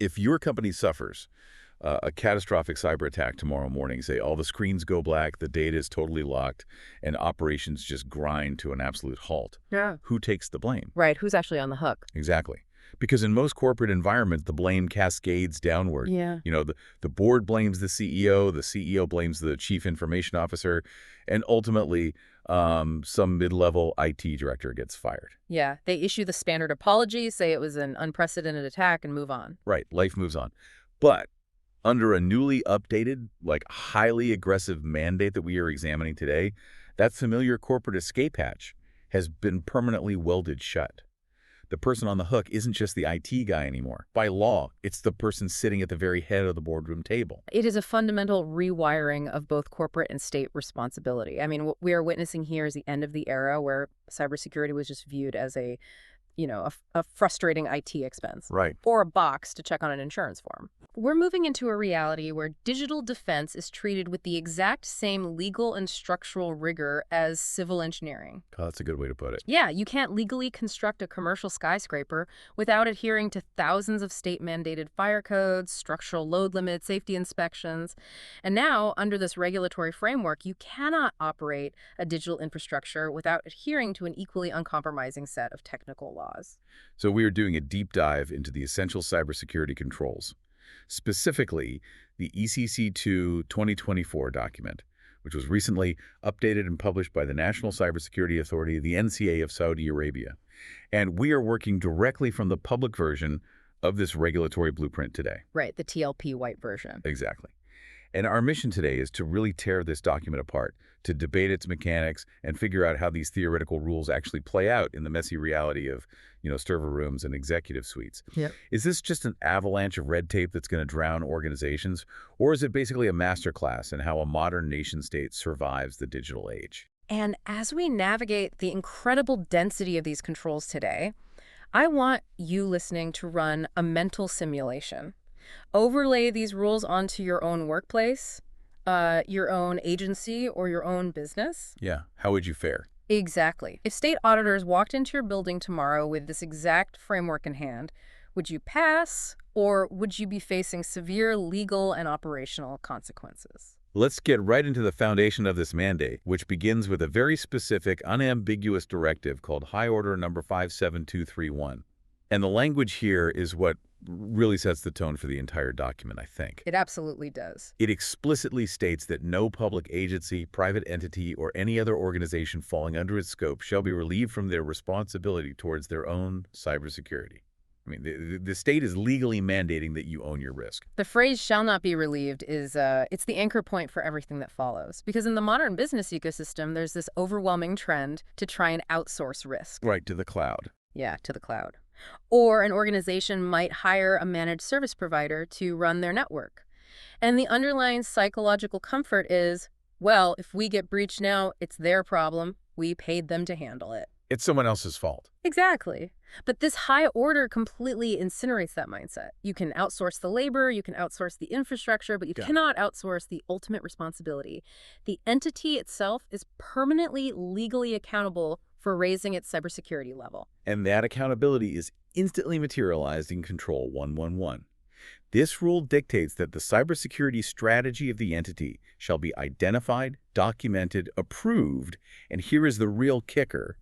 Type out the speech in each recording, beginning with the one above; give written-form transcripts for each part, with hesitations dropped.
If your company suffers a catastrophic cyber attack tomorrow morning, say all the screens go black, the data is totally locked, and operations just grind to an absolute halt, Yeah. who takes the blame? Right. Who's actually on the hook? Exactly. Because in most corporate environments, the blame cascades downward. Yeah. You know, the board blames the CEO blames the chief information officer, and ultimately some mid-level IT director gets fired. Yeah. They issue the standard apology, say it was an unprecedented attack, and move on. Right, life moves on. But under a newly updated, like highly aggressive mandate that we are examining today, that familiar corporate escape hatch has been permanently welded shut. The person on the hook isn't just the IT guy anymore. By law, it's the person sitting at the very head of the boardroom table. It is a fundamental rewiring of both corporate and state responsibility. I mean, what we are witnessing here is the end of the era where cybersecurity was just viewed as a frustrating IT expense. Right. Or a box to check on an insurance form. We're moving into a reality where digital defense is treated with the exact same legal and structural rigor as civil engineering. Oh, that's a good way to put it. Yeah, you can't legally construct a commercial skyscraper without adhering to thousands of state-mandated fire codes, structural load limits, safety inspections. And now, under this regulatory framework, you cannot operate a digital infrastructure without adhering to an equally uncompromising set of technical laws. So we are doing a deep dive into the essential cybersecurity controls, specifically the ECC2 2024 document, which was recently updated and published by the National Cybersecurity Authority, the NCA of Saudi Arabia. And we are working directly from the public version of this regulatory blueprint today. Right, the TLP white version. Exactly. And our mission today is to really tear this document apart, to debate its mechanics and figure out how these theoretical rules actually play out in the messy reality of, server rooms and executive suites. Yep. Is this just an avalanche of red tape that's going to drown organizations, or is it basically a masterclass in how a modern nation-state survives the digital age? And as we navigate the incredible density of these controls today, I want you listening to run a mental simulation. Overlay these rules onto your own workplace, your own agency, or your own business. Yeah, how would you fare? Exactly. If state auditors walked into your building tomorrow with this exact framework in hand, would you pass, or would you be facing severe legal and operational consequences? Let's get right into the foundation of this mandate, which begins with a very specific, unambiguous directive called High Order Number 57231. And the language here is what really sets the tone for the entire document, I think. It absolutely does. It explicitly states that no public agency, private entity, or any other organization falling under its scope shall be relieved from their responsibility towards their own cybersecurity. I mean, the state is legally mandating that you own your risk. The phrase "shall not be relieved" is it's the anchor point for everything that follows. Because in the modern business ecosystem, there's this overwhelming trend to try and outsource risk. Right, to the cloud. Yeah, to the cloud. Or an organization might hire a managed service provider to run their network. And the underlying psychological comfort is, well, if we get breached now, it's their problem. We paid them to handle it. It's someone else's fault. Exactly. But this high order completely incinerates that mindset. You can outsource the labor, you can outsource the infrastructure, but you cannot outsource the ultimate responsibility. The entity itself is permanently legally accountable for raising its cybersecurity level. And that accountability is instantly materialized in Control 111. This rule dictates that the cybersecurity strategy of the entity shall be identified, documented, approved, and here is the real kicker.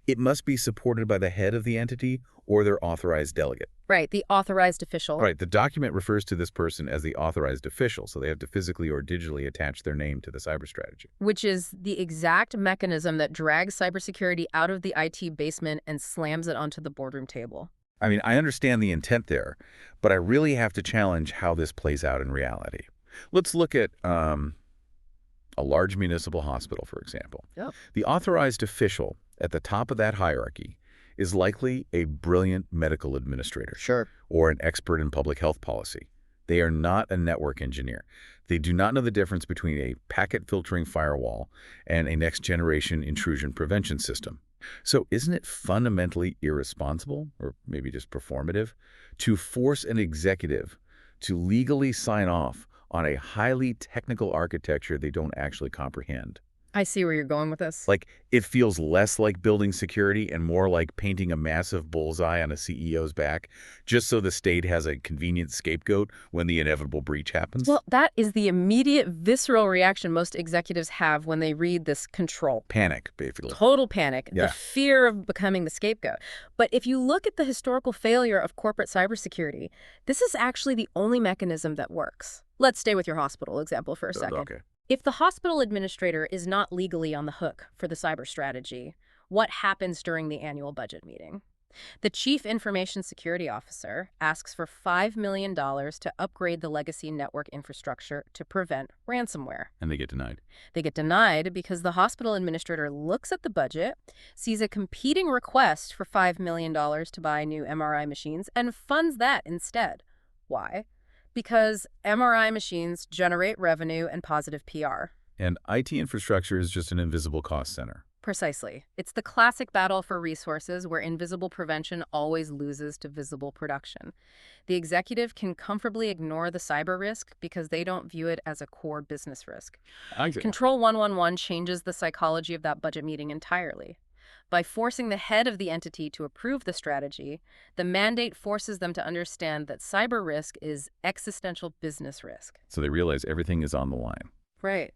It must be supported by the head of the entity or their authorized delegate. Right, the authorized official. Right, the document refers to this person as the authorized official, so they have to physically or digitally attach their name to the cyber strategy. Which is the exact mechanism that drags cybersecurity out of the IT basement and slams it onto the boardroom table. I mean, I understand the intent there, but I really have to challenge how this plays out in reality. Let's look at a large municipal hospital, for example. Yep. The authorized official at the top of that hierarchy is likely a brilliant medical administrator. Sure. Or an expert in public health policy. They are not a network engineer. They do not know the difference between a packet filtering firewall and a next-generation intrusion prevention system. So isn't it fundamentally irresponsible, or maybe just performative, to force an executive to legally sign off on a highly technical architecture they don't actually comprehend? I see where you're going with this. Like, it feels less like building security and more like painting a massive bullseye on a CEO's back, just so the state has a convenient scapegoat when the inevitable breach happens. Well, that is the immediate visceral reaction most executives have when they read this control. Panic, basically. Total panic, the Yeah. fear of becoming the scapegoat. But if you look at the historical failure of corporate cybersecurity, this is actually the only mechanism that works. Let's stay with your hospital example for a second. Okay. If the hospital administrator is not legally on the hook for the cyber strategy, what happens during the annual budget meeting? The Chief Information Security Officer asks for $5 million to upgrade the legacy network infrastructure to prevent ransomware. And they get denied. They get denied because the hospital administrator looks at the budget, sees a competing request for $5 million to buy new MRI machines, and funds that instead. Why? Because MRI machines generate revenue and positive PR. And IT infrastructure is just an invisible cost center. Precisely. It's the classic battle for resources where invisible prevention always loses to visible production. The executive can comfortably ignore the cyber risk because they don't view it as a core business risk. Control 111 changes the psychology of that budget meeting entirely. By forcing the head of the entity to approve the strategy, the mandate forces them to understand that cyber risk is existential business risk. So they realize everything is on the line. Right.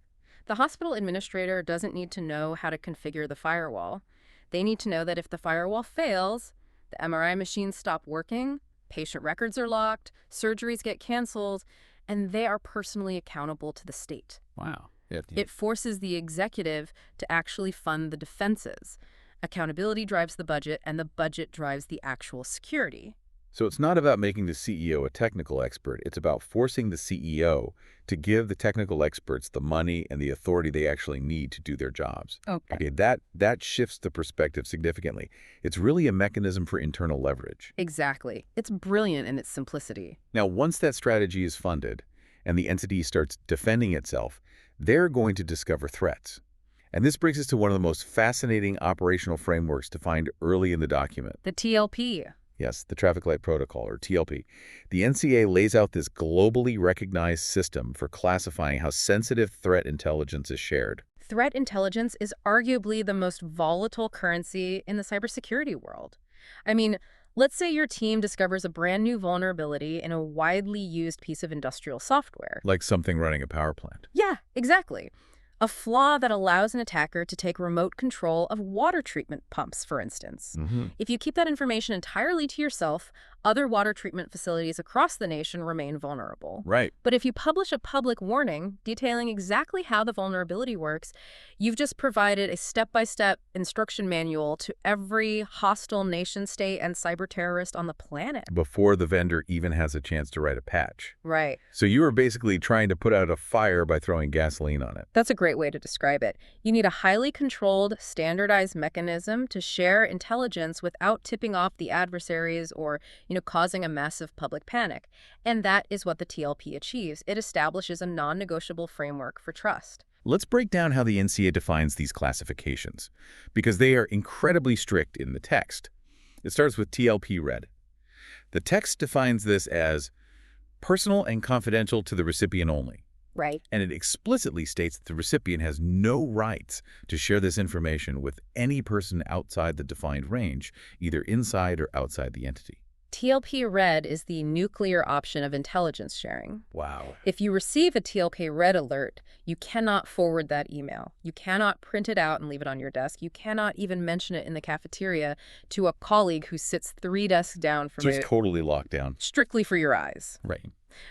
The hospital administrator doesn't need to know how to configure the firewall. They need to know that if the firewall fails, the MRI machines stop working, patient records are locked, surgeries get canceled, and they are personally accountable to the state. Wow. Yeah. It forces the executive to actually fund the defenses. Accountability drives the budget, and the budget drives the actual security. So it's not about making the CEO a technical expert. It's about forcing the CEO to give the technical experts the money and the authority they actually need to do their jobs. Okay, that shifts the perspective significantly. It's really a mechanism for internal leverage. Exactly. It's brilliant in its simplicity. Now, once that strategy is funded and the entity starts defending itself, they're going to discover threats. And this brings us to one of the most fascinating operational frameworks defined early in the document. The TLP. Yes, the Traffic Light Protocol, or TLP. The NCA lays out this globally recognized system for classifying how sensitive threat intelligence is shared. Threat intelligence is arguably the most volatile currency in the cybersecurity world. I mean, let's say your team discovers a brand new vulnerability in a widely used piece of industrial software. Like something running a power plant. Yeah, exactly. A flaw that allows an attacker to take remote control of water treatment pumps, for instance. If you keep that information entirely to yourself, other water treatment facilities across the nation remain vulnerable. Right. But if you publish a public warning detailing exactly how the vulnerability works, you've just provided a step-by-step instruction manual to every hostile nation-state and cyber terrorist on the planet. Before the vendor even has a chance to write a patch. Right. So you are basically trying to put out a fire by throwing gasoline on it. That's a great way to describe it. You need a highly controlled, standardized mechanism to share intelligence without tipping off the adversaries or, causing a massive public panic. And that is what the TLP achieves. It establishes a non-negotiable framework for trust. Let's break down how the NCA defines these classifications, because they are incredibly strict in the text. It starts with TLP Red. The text defines this as personal and confidential to the recipient only. Right. And it explicitly states that the recipient has no rights to share this information with any person outside the defined range, either inside or outside the entity. TLP Red is the nuclear option of intelligence sharing. Wow. If you receive a TLP Red alert, you cannot forward that email. You cannot print it out and leave it on your desk. You cannot even mention it in the cafeteria to a colleague who sits 3 desks down from So you. it's totally locked down. Strictly for your eyes. Right.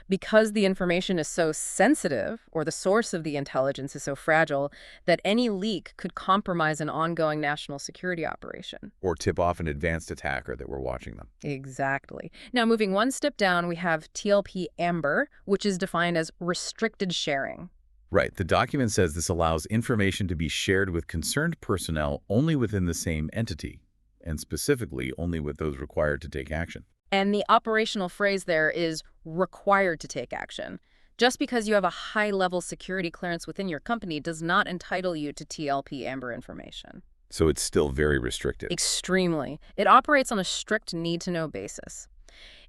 Because the information is so sensitive, or the source of the intelligence is so fragile, that any leak could compromise an ongoing national security operation. Or tip off an advanced attacker that we're watching them. Exactly. Now, moving one step down, we have TLP Amber, which is defined as restricted sharing. Right. The document says this allows information to be shared with concerned personnel only within the same entity, and specifically only with those required to take action. And the operational phrase there is required to take action. Just because you have a high-level security clearance within your company does not entitle you to TLP Amber information. So it's still very restricted. Extremely. It operates on a strict need-to-know basis.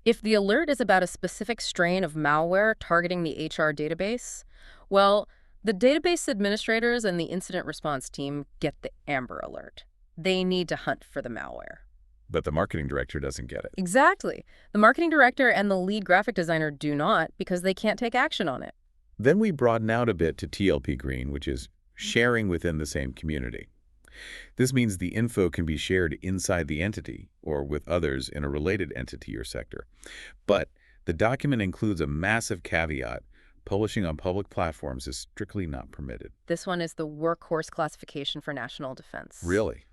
If the alert is about a specific strain of malware targeting the HR database, well, The database administrators and the incident response team get the Amber Alert. They need to hunt for the malware. But the marketing director doesn't get it. Exactly. The marketing director and the lead graphic designer do not because they can't take action on it. Then we broaden out a bit to TLP Green, which is sharing within the same community. This means the info can be shared inside the entity or with others in a related entity or sector. But the document includes a massive caveat. Publishing on public platforms is strictly not permitted. This one is the workhorse classification for national defense. Really?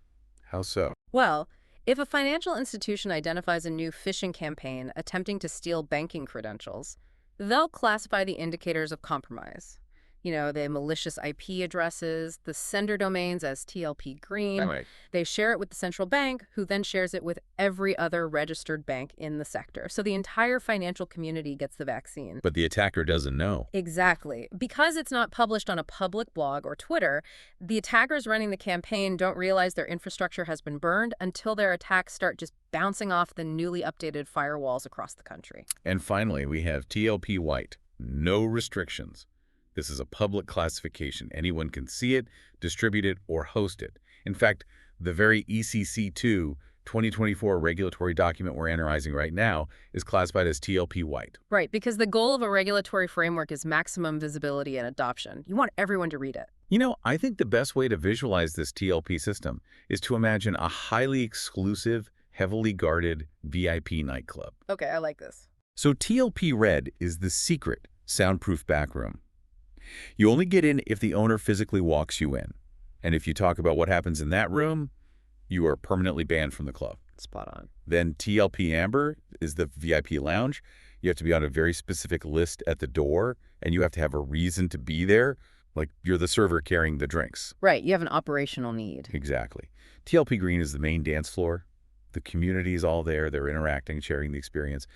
How so? Well, if a financial institution identifies a new phishing campaign attempting to steal banking credentials, they'll classify the indicators of compromise. The malicious IP addresses, the sender domains as TLP Green. Right. They share it with the central bank, who then shares it with every other registered bank in the sector. So the entire financial community gets the vaccine. But the attacker doesn't know. Exactly. Because it's not published on a public blog or Twitter, the attackers running the campaign don't realize their infrastructure has been burned until their attacks start just bouncing off the newly updated firewalls across the country. And finally, we have TLP White. No restrictions. This is a public classification. Anyone can see it, distribute it, or host it. In fact, the very ECC2 2024 regulatory document we're analyzing right now is classified as TLP White. Right, because the goal of a regulatory framework is maximum visibility and adoption. You want everyone to read it. I think the best way to visualize this TLP system is to imagine a highly exclusive, heavily guarded VIP nightclub. Okay, I like this. So TLP Red is the secret, soundproof backroom. You only get in if the owner physically walks you in. And if you talk about what happens in that room, you are permanently banned from the club. Spot on. Then TLP Amber is the VIP lounge. You have to be on a very specific list at the door, and you have to have a reason to be there, like you're the server carrying the drinks. Right, you have an operational need. Exactly. TLP Green is the main dance floor. The community is all there. They're interacting, sharing the experience.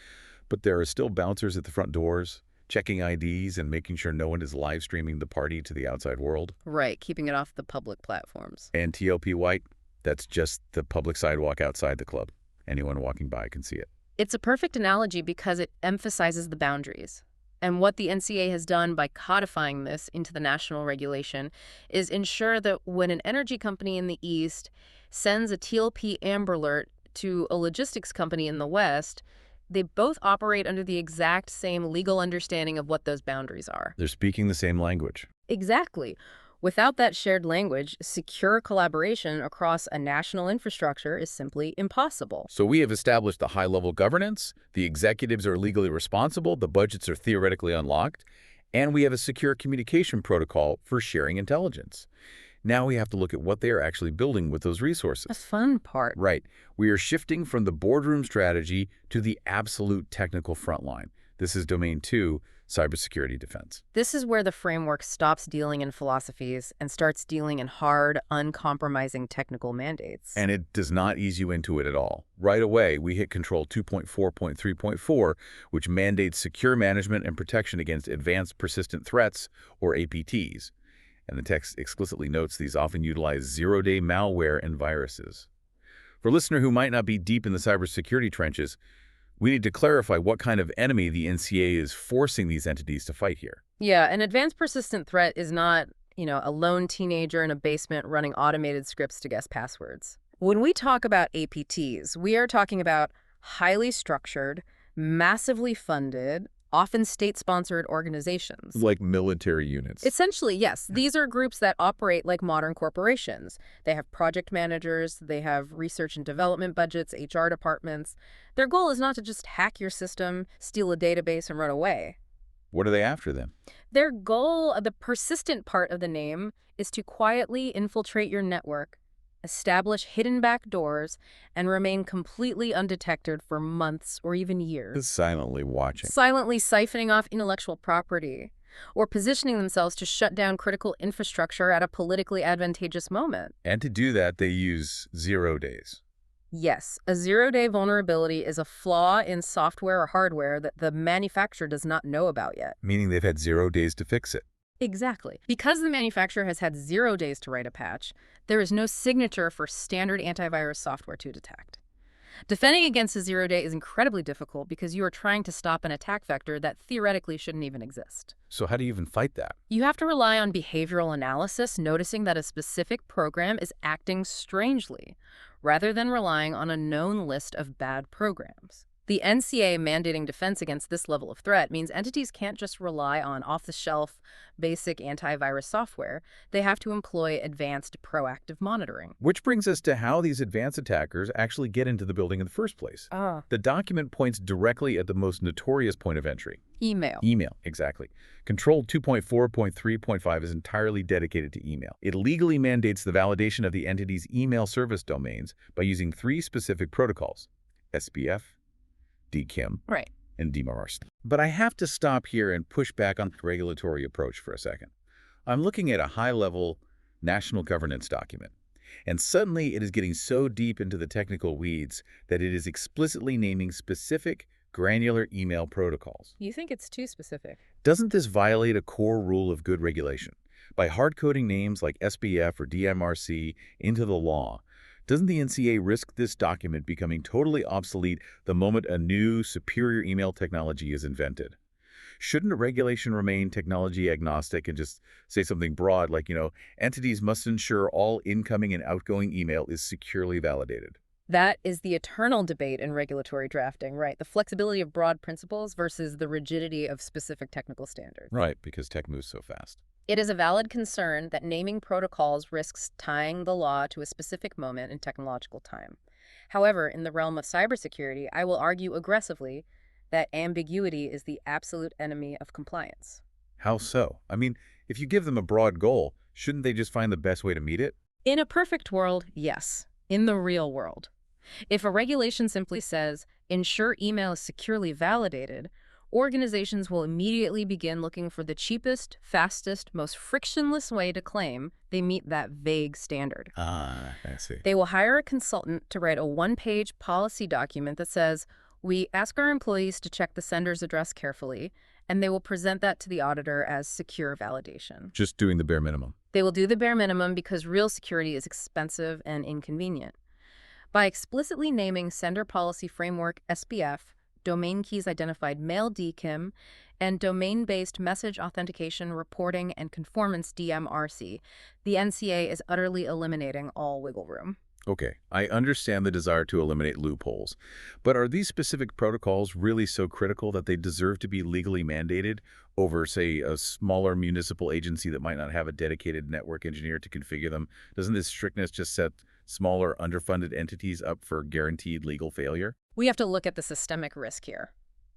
But there are still bouncers at the front doors, checking IDs and making sure no one is live streaming the party to the outside world. Right, keeping it off the public platforms. And TLP White, that's just the public sidewalk outside the club. Anyone walking by can see it. It's a perfect analogy because it emphasizes the boundaries. And what the NCA has done by codifying this into the national regulation is ensure that when an energy company in the East sends a TLP Amber Alert to a logistics company in the West, they both operate under the exact same legal understanding of what those boundaries are. They're speaking the same language. Exactly. Without that shared language, secure collaboration across a national infrastructure is simply impossible. So we have established the high-level governance, the executives are legally responsible, the budgets are theoretically unlocked, and we have a secure communication protocol for sharing intelligence. Now we have to look at what they are actually building with those resources. The fun part. Right. We are shifting from the boardroom strategy to the absolute technical frontline. This is Domain 2, cybersecurity defense. This is where the framework stops dealing in philosophies and starts dealing in hard, uncompromising technical mandates. And it does not ease you into it at all. Right away, we hit Control 2.4.3.4, which mandates secure management and protection against advanced persistent threats, or APTs. And the text explicitly notes these often utilize zero-day malware and viruses. For a listener who might not be deep in the cybersecurity trenches, we need to clarify what kind of enemy the NCA is forcing these entities to fight here. Yeah, an advanced persistent threat is not, a lone teenager in a basement running automated scripts to guess passwords. When we talk about APTs, we are talking about highly structured, massively funded, often state-sponsored organizations. Like military units. Essentially, yes. These are groups that operate like modern corporations. They have project managers, they have research and development budgets, HR departments. Their goal is not to just hack your system, steal a database, and run away. What are they after then? Their goal, the persistent part of the name, is to quietly infiltrate your network, establish hidden back doors, and remain completely undetected for months or even years. Silently watching. Silently siphoning off intellectual property, or positioning themselves to shut down critical infrastructure at a politically advantageous moment. And to do that, they use 0 days. Yes, a zero-day vulnerability is a flaw in software or hardware that the manufacturer does not know about yet. Meaning they've had 0 days to fix it. Exactly. Because the manufacturer has had 0 days to write a patch, there is no signature for standard antivirus software to detect. Defending against a zero-day is incredibly difficult because you are trying to stop an attack vector that theoretically shouldn't even exist. So how do you even fight that? You have to rely on behavioral analysis, noticing that a specific program is acting strangely, rather than relying on a known list of bad programs. The NCA mandating defense against this level of threat means entities can't just rely on off-the-shelf, basic antivirus software. They have to employ advanced proactive monitoring. Which brings us to how these advanced attackers actually get into the building in the first place. Ah. The document points directly at the most notorious point of entry. Email. Email, exactly. Control 2.4.3.5 is entirely dedicated to email. It legally mandates the validation of the entity's email service domains by using 3 specific protocols: SPF, DKIM, Right. and DMARC. But I have to stop here and push back on the regulatory approach for a second. I'm looking at a high-level national governance document, and suddenly it is getting so deep into the technical weeds that it is explicitly naming specific, granular email protocols. You think it's too specific? Doesn't this violate a core rule of good regulation? By hard-coding names like SPF or DMRC into the law, doesn't the NCA risk this document becoming totally obsolete the moment a new, superior email technology is invented? Shouldn't a regulation remain technology agnostic and just say something broad like, entities must ensure all incoming and outgoing email is securely validated? That is the eternal debate in regulatory drafting, right? The flexibility of broad principles versus the rigidity of specific technical standards. Right, because tech moves so fast. It is a valid concern that naming protocols risks tying the law to a specific moment in technological time. However, in the realm of cybersecurity, I will argue aggressively that ambiguity is the absolute enemy of compliance. How so? I mean, if you give them a broad goal, shouldn't they just find the best way to meet it? In a perfect world, yes. In the real world, if a regulation simply says, ensure email is securely validated, organizations will immediately begin looking for the cheapest, fastest, most frictionless way to claim they meet that vague standard. Ah, I see. They will hire a consultant to write a one-page policy document that says, we ask our employees to check the sender's address carefully, and they will present that to the auditor as secure validation. Just doing the bare minimum. They will do the bare minimum because real security is expensive and inconvenient. By explicitly naming Sender Policy Framework SPF, Domain Keys Identified Mail DKIM, and Domain-Based Message Authentication Reporting and Conformance DMRC, the NCA is utterly eliminating all wiggle room. Okay, I understand the desire to eliminate loopholes, but are these specific protocols really so critical that they deserve to be legally mandated over, say, a smaller municipal agency that might not have a dedicated network engineer to configure them? Doesn't this strictness just set smaller, underfunded entities up for guaranteed legal failure? We have to look at the systemic risk here.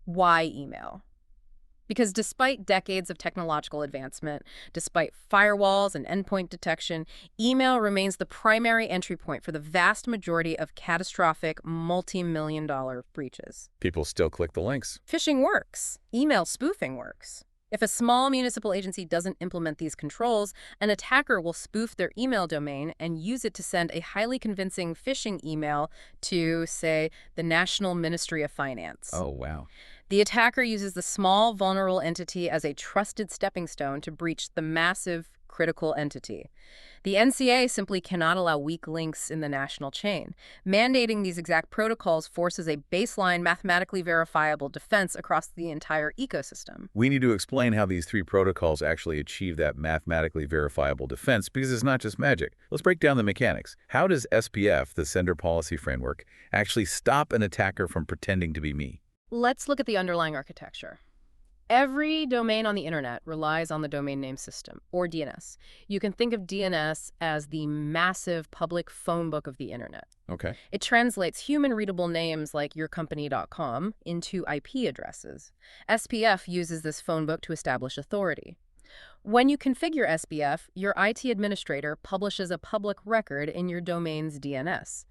Why email? Because despite decades of technological advancement, despite firewalls and endpoint detection, email remains the primary entry point for the vast majority of catastrophic multi-million-dollar breaches. People still click the links. Phishing works. Email spoofing works. If a small municipal agency doesn't implement these controls, an attacker will spoof their email domain and use it to send a highly convincing phishing email to, say, the National Ministry of Finance. Oh, wow. The attacker uses the small, vulnerable entity as a trusted stepping stone to breach the massive, critical entity. The NCA simply cannot allow weak links in the national chain. Mandating these exact protocols forces a baseline, mathematically verifiable defense across the entire ecosystem. We need to explain how these 3 protocols actually achieve that mathematically verifiable defense, because it's not just magic. Let's break down the mechanics. How does SPF, the Sender Policy Framework, actually stop an attacker from pretending to be me? Let's look at the underlying architecture. Every domain on the internet relies on the domain name system, or DNS. You can think of DNS as the massive public phone book of the internet. Okay. It translates human-readable names like yourcompany.com into IP addresses. SPF uses this phone book to establish authority. When you configure SPF, your IT administrator publishes a public record in your domain's DNS.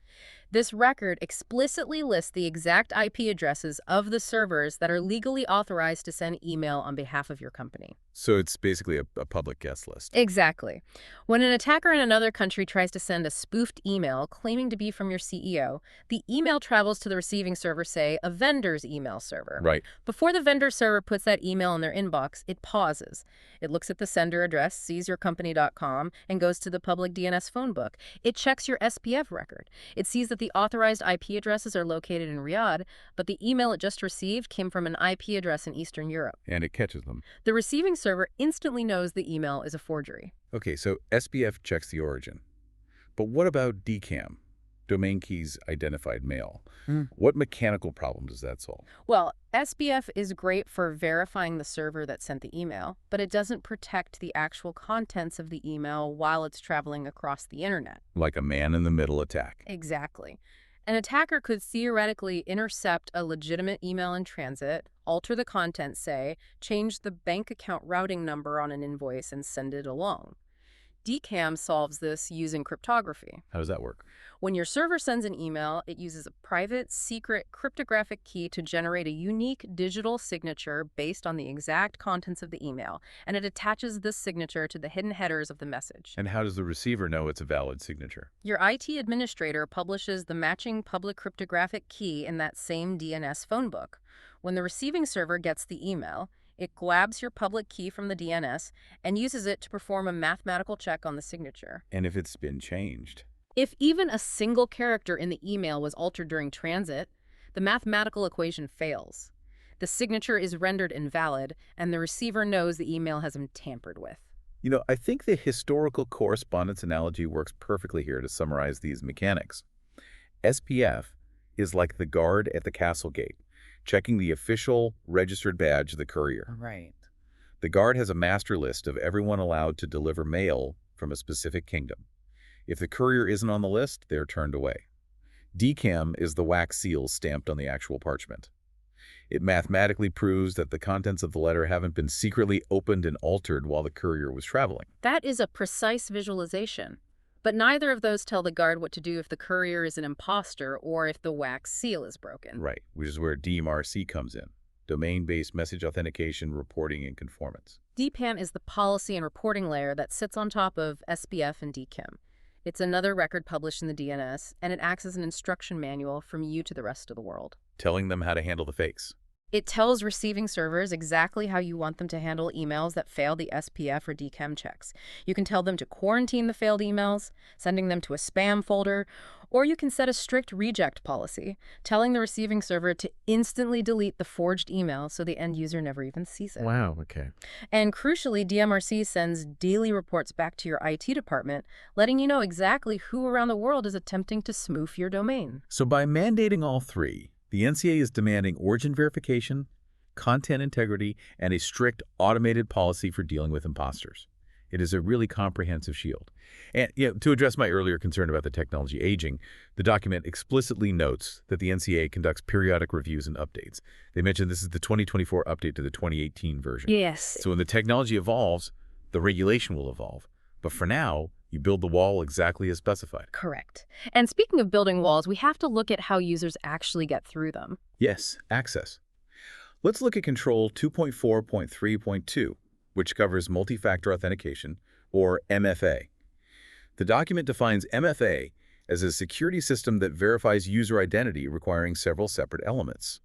This record explicitly lists the exact IP addresses of the servers that are legally authorized to send email on behalf of your company. So it's basically a public guest list. Exactly. When an attacker in another country tries to send a spoofed email claiming to be from your CEO, the email travels to the receiving server, say, a vendor's email server. Right. Before the vendor server puts that email in their inbox, it pauses. It looks at the sender address, sees yourcompany.com, and goes to the public DNS phone book. It checks your SPF record. It sees that the authorized IP addresses are located in Riyadh, but the email it just received came from an IP address in Eastern Europe. And it catches them. The receiving server instantly knows the email is a forgery. Okay, so SPF checks the origin. But what about DKIM, domain keys identified mail? What mechanical problem does that solve? Well, SBF is great for verifying the server that sent the email, but it doesn't protect the actual contents of the email while it's traveling across the internet. Like a man-in-the-middle attack. Exactly. An attacker could theoretically intercept a legitimate email in transit, alter the content, say, change the bank account routing number on an invoice, and send it along. DKIM solves this using cryptography. How does that work? When your server sends an email, it uses a private, secret, cryptographic key to generate a unique digital signature based on the exact contents of the email, and it attaches this signature to the hidden headers of the message. And how does the receiver know it's a valid signature? Your IT administrator publishes the matching public cryptographic key in that same DNS phone book. When the receiving server gets the email, it grabs your public key from the DNS and uses it to perform a mathematical check on the signature. And if it's been changed? If even a single character in the email was altered during transit, the mathematical equation fails. The signature is rendered invalid, and the receiver knows the email has been tampered with. You know, I think the historical correspondence analogy works perfectly here to summarize these mechanics. SPF is like the guard at the castle gate, checking the official registered badge of the courier. Right. The guard has a master list of everyone allowed to deliver mail from a specific kingdom. If the courier isn't on the list, they're turned away. DKIM is the wax seal stamped on the actual parchment. It mathematically proves that the contents of the letter haven't been secretly opened and altered while the courier was traveling. That is a precise visualization. But neither of those tell the guard what to do if the courier is an imposter or if the wax seal is broken. Right, which is where DMRC comes in. Domain-based message authentication, reporting, and conformance. DPAM is the policy and reporting layer that sits on top of SPF and DKIM. It's another record published in the DNS, and it acts as an instruction manual from you to the rest of the world. Telling them how to handle the fakes. It tells receiving servers exactly how you want them to handle emails that fail the SPF or DKIM checks. You can tell them to quarantine the failed emails, sending them to a spam folder, or you can set a strict reject policy, telling the receiving server to instantly delete the forged email so the end user never even sees it. Wow, okay. And crucially, DMRC sends daily reports back to your IT department, letting you know exactly who around the world is attempting to spoof your domain. So by mandating all three, the NCA is demanding origin verification, content integrity, and a strict automated policy for dealing with imposters. It is a really comprehensive shield. And to address my earlier concern about the technology aging, the document explicitly notes that the NCA conducts periodic reviews and updates. They mentioned this is the 2024 update to the 2018 version. Yes. So when the technology evolves, the regulation will evolve. But for now, you build the wall exactly as specified. Correct. And speaking of building walls, we have to look at how users actually get through them. Yes, access. Let's look at Control 2.4.3.2, which covers multi-factor authentication, or MFA. The document defines MFA as a security system that verifies user identity requiring several separate elements.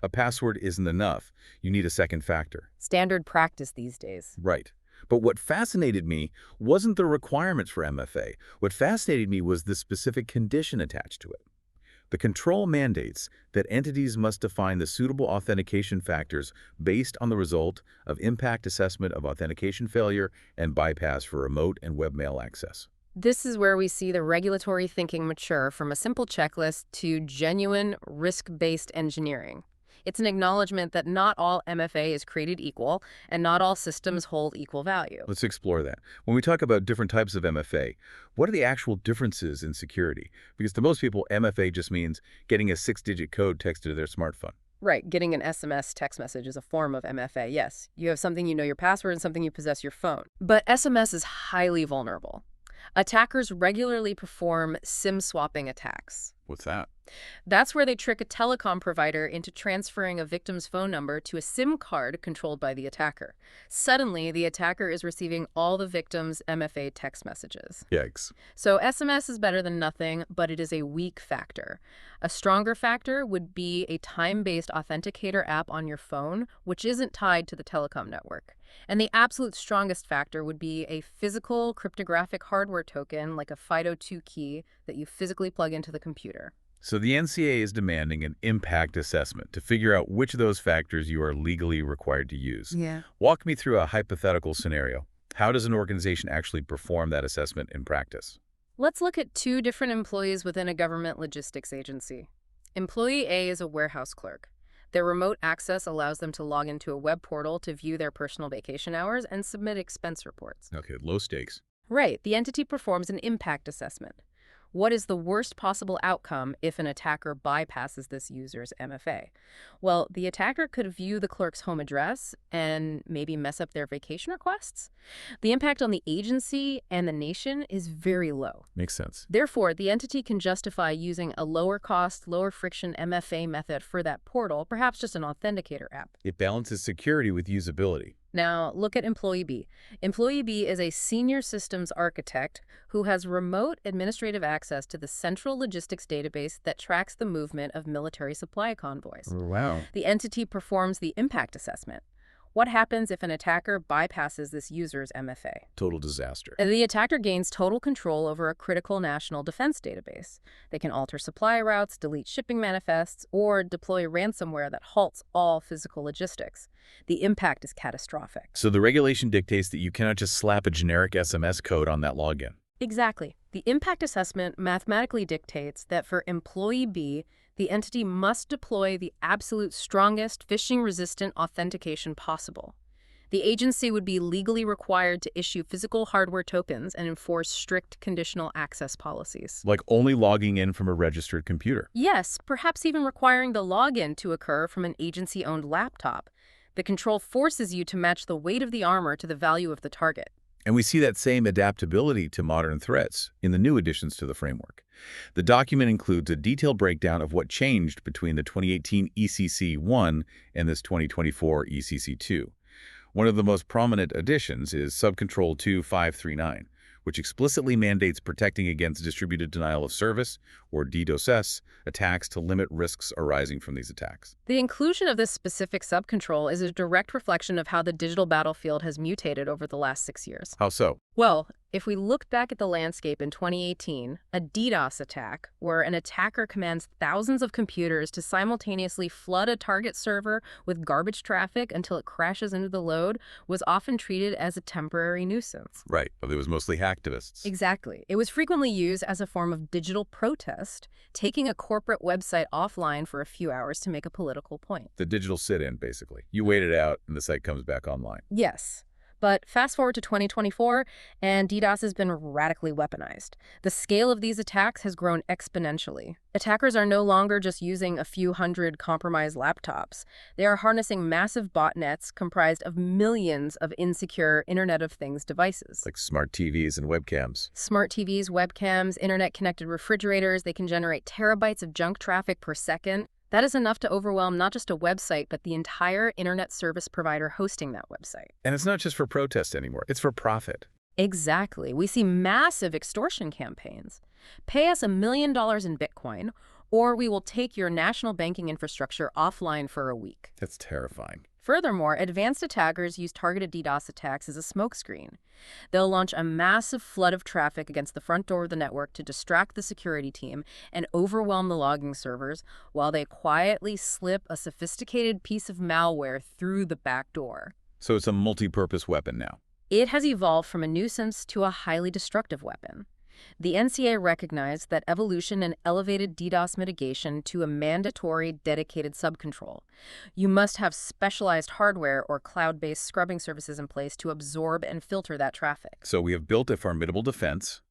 A password isn't enough. You need a second factor. Standard practice these days. Right. But what fascinated me wasn't the requirements for MFA. What fascinated me was the specific condition attached to it. The control mandates that entities must define the suitable authentication factors based on the result of impact assessment of authentication failure and bypass for remote and webmail access. This is where we see the regulatory thinking mature from a simple checklist to genuine risk-based engineering. It's an acknowledgement that not all MFA is created equal, and not all systems hold equal value. Let's explore that. When we talk about different types of MFA, what are the actual differences in security? Because to most people, MFA just means getting a 6-digit code texted to their smartphone. Right, getting an SMS text message is a form of MFA, yes. You have something you know your password and something you possess your phone. But SMS is highly vulnerable. Attackers regularly perform SIM swapping attacks. What's that? That's where they trick a telecom provider into transferring a victim's phone number to a SIM card controlled by the attacker. Suddenly, the attacker is receiving all the victim's MFA text messages. Yikes. So SMS is better than nothing, but it is a weak factor. A stronger factor would be a time-based authenticator app on your phone, which isn't tied to the telecom network. And the absolute strongest factor would be a physical cryptographic hardware token, like a FIDO2 key, that you physically plug into the computer. So the NCA is demanding an impact assessment to figure out which of those factors you are legally required to use. Yeah. Walk me through a hypothetical scenario. How does an organization actually perform that assessment in practice? Let's look at two different employees within a government logistics agency. Employee A is a warehouse clerk. Their remote access allows them to log into a web portal to view their personal vacation hours and submit expense reports. Okay, low stakes. Right, the entity performs an impact assessment. What is the worst possible outcome if an attacker bypasses this user's MFA? Well, the attacker could view the clerk's home address and maybe mess up their vacation requests. The impact on the agency and the nation is very low. Makes sense. Therefore, the entity can justify using a lower cost, lower friction MFA method for that portal, perhaps just an authenticator app. It balances security with usability. Now, look at Employee B. Employee B is a senior systems architect who has remote administrative access to the central logistics database that tracks the movement of military supply convoys. Wow. The entity performs the impact assessment. What happens if an attacker bypasses this user's MFA? Total disaster. The attacker gains total control over a critical national defense database. They can alter supply routes, delete shipping manifests, or deploy ransomware that halts all physical logistics. The impact is catastrophic. So the regulation dictates that you cannot just slap a generic SMS code on that login. Exactly. The impact assessment mathematically dictates that for Employee B, the entity must deploy the absolute strongest phishing-resistant authentication possible. The agency would be legally required to issue physical hardware tokens and enforce strict conditional access policies. Like only logging in from a registered computer. Yes, perhaps even requiring the login to occur from an agency-owned laptop. The control forces you to match the weight of the armor to the value of the target. And we see that same adaptability to modern threats in the new additions to the framework. The document includes a detailed breakdown of what changed between the 2018 ECC-1 and this 2024 ECC-2. One of the most prominent additions is Subcontrol 2539, which explicitly mandates protecting against distributed denial of service, or DDoS, attacks to limit risks arising from these attacks. The inclusion of this specific subcontrol is a direct reflection of how the digital battlefield has mutated over the last 6 years. How so? Well, if we look back at the landscape in 2018, a DDoS attack, where an attacker commands thousands of computers to simultaneously flood a target server with garbage traffic until it crashes into the load, was often treated as a temporary nuisance. Right, but it was mostly hacktivists. Exactly. It was frequently used as a form of digital protest, taking a corporate website offline for a few hours to make a political point. The digital sit-in, basically. You wait it out, and the site comes back online. Yes. But fast forward to 2024, and DDoS has been radically weaponized. The scale of these attacks has grown exponentially. Attackers are no longer just using a few hundred compromised laptops. They are harnessing massive botnets comprised of millions of insecure Internet of Things devices. Like smart TVs and webcams. Smart TVs, webcams, internet-connected refrigerators, they can generate terabytes of junk traffic per second. That is enough to overwhelm not just a website, but the entire internet service provider hosting that website. And it's not just for protest anymore. It's for profit. Exactly. We see massive extortion campaigns. Pay us $1 million in Bitcoin, or we will take your national banking infrastructure offline for a week. That's terrifying. Furthermore, advanced attackers use targeted DDoS attacks as a smokescreen. They'll launch a massive flood of traffic against the front door of the network to distract the security team and overwhelm the logging servers, while they quietly slip a sophisticated piece of malware through the back door. So it's a multi-purpose weapon now. It has evolved from a nuisance to a highly destructive weapon. The NCA recognized that evolution and elevated DDoS mitigation to a mandatory dedicated subcontrol. You must have specialized hardware or cloud-based scrubbing services in place to absorb and filter that traffic. So we have built a formidable defense.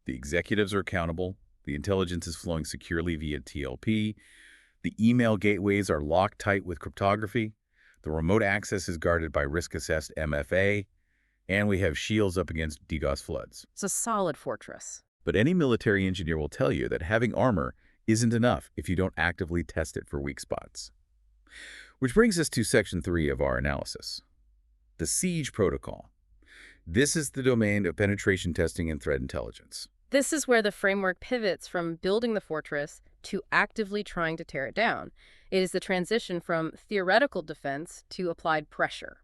The executives are accountable. The intelligence is flowing securely via TLP. The email gateways are locked tight with cryptography. The remote access is guarded by risk-assessed MFA. And we have shields up against DDoS floods. It's a solid fortress. But any military engineer will tell you that having armor isn't enough if you don't actively test it for weak spots. Which brings us to Section 3 of our analysis, the siege protocol. This is the domain of penetration testing and threat intelligence. This is where the framework pivots from building the fortress to actively trying to tear it down. It is the transition from theoretical defense to applied pressure.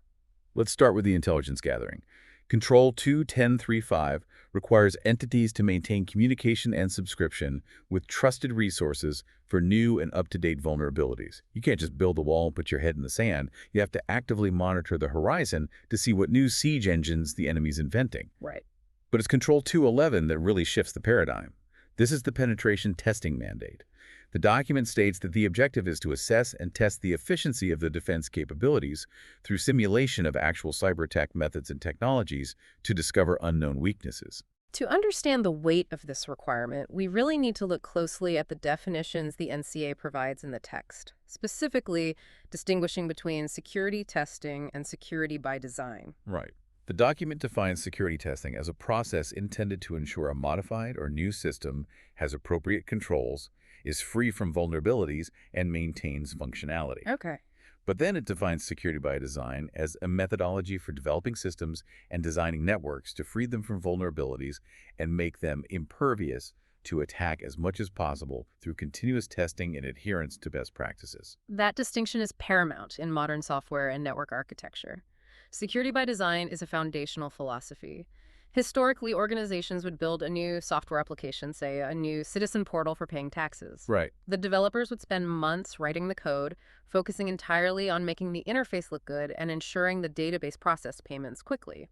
Let's start with the intelligence gathering. Control 2.10.3.5 requires entities to maintain communication and subscription with trusted resources for new and up-to-date vulnerabilities. You can't just build a wall and put your head in the sand. You have to actively monitor the horizon to see what new siege engines the enemy's inventing. Right. But it's Control 2.11 that really shifts the paradigm. This is the penetration testing mandate. The document states that the objective is to assess and test the efficiency of the defense capabilities through simulation of actual cyber attack methods and technologies to discover unknown weaknesses. To understand the weight of this requirement, we really need to look closely at the definitions the NCA provides in the text, specifically distinguishing between security testing and security by design. Right. The document defines security testing as a process intended to ensure a modified or new system has appropriate controls, is free from vulnerabilities, and maintains functionality. Okay. But then it defines security by design as a methodology for developing systems and designing networks to free them from vulnerabilities and make them impervious to attack as much as possible through continuous testing and adherence to best practices. That distinction is paramount in modern software and network architecture. Security by design is a foundational philosophy. Historically, organizations would build a new software application, say a new citizen portal for paying taxes. Right. The developers would spend months writing the code, focusing entirely on making the interface look good and ensuring the database processed payments quickly.